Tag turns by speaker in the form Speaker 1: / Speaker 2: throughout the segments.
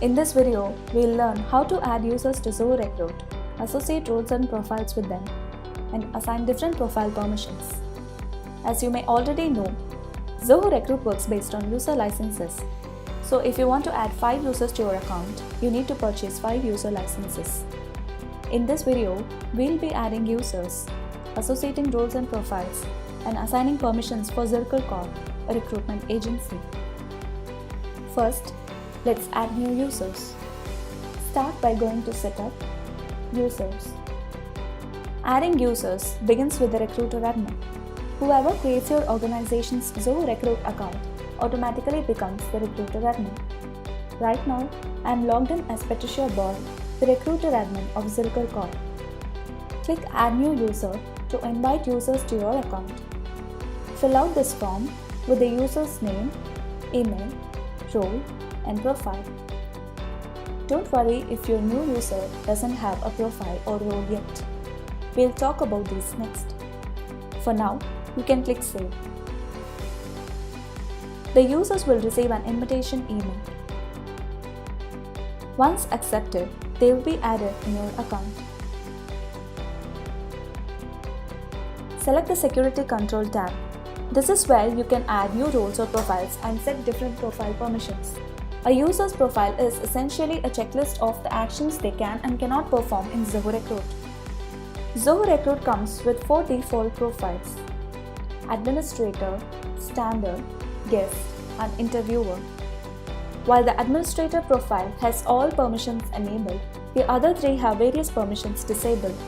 Speaker 1: In this video, we'll learn how to add users to Zoho Recruit, associate roles and profiles with them, and assign different profile permissions. As you may already know, Zoho Recruit works based on user licenses. So if you want to add 5 users to your account, you need to purchase 5 user licenses. In this video, we'll be adding users, associating roles and profiles, and assigning permissions for Zircle Corp, a recruitment agency. First, let's add new users. Start by going to Setup, Users. Adding users begins with the recruiter admin. Whoever creates your organization's Zoho Recruit account automatically becomes the recruiter admin. Right now, I am logged in as Patricia Ball, the recruiter admin of Zircle Corp. Click Add New User to invite users to your account. Fill out this form with the user's name, email, role, and profile. Don't worry if your new user doesn't have a profile or role yet. We'll talk about these next. For now, you can click Save. The users will receive an invitation email. Once accepted, they will be added in your account. Select the Security Control tab. This is where you can add new roles or profiles and set different profile permissions. A user's profile is essentially a checklist of the actions they can and cannot perform in Zoho Recruit. Zoho Recruit comes with 4 default profiles: Administrator, Standard, Guest, and Interviewer. While the Administrator profile has all permissions enabled, the other 3 have various permissions disabled.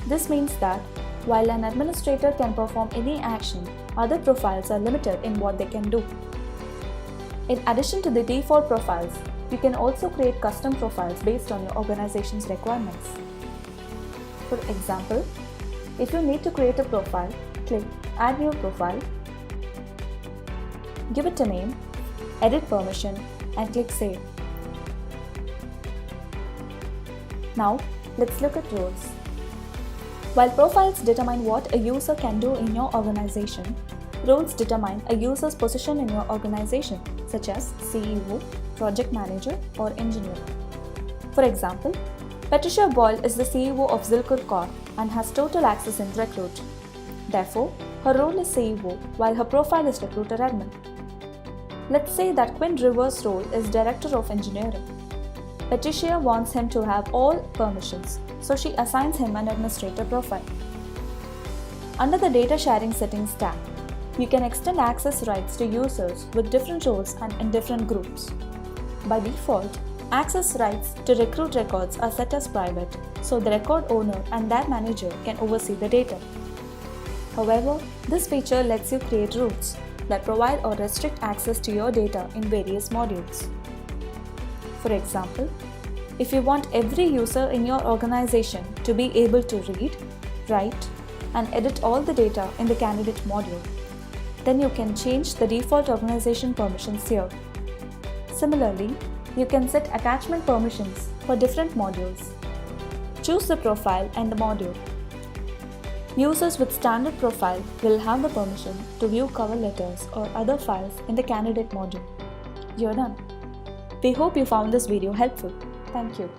Speaker 1: This means that while an administrator can perform any action, other profiles are limited in what they can do. In addition to the default profiles, you can also create custom profiles based on your organization's requirements. For example, if you need to create a profile, click Add New Profile, give it a name, edit permission, and click Save. Now, let's look at roles. While profiles determine what a user can do in your organization, roles determine a user's position in your organization, such as CEO, project manager, or engineer. For example, Patricia Boyle is the CEO of Zircle Corp and has total access in Recruit. Therefore, her role is CEO while her profile is Recruiter Admin. Let's say that Quinn Rivers' role is Director of Engineering. Patricia wants him to have all permissions, so she assigns him an administrator profile. Under the Data Sharing Settings tab, you can extend access rights to users with different roles and in different groups. By default, access rights to recruit records are set as private, so the record owner and their manager can oversee the data. However, this feature lets you create rules that provide or restrict access to your data in various modules. For example, if you want every user in your organization to be able to read, write, and edit all the data in the candidate module, then you can change the default organization permissions here. Similarly, you can set attachment permissions for different modules. Choose the profile and the module. Users with standard profile will have the permission to view cover letters or other files in the candidate module. You're done. We hope you found this video helpful. Thank you.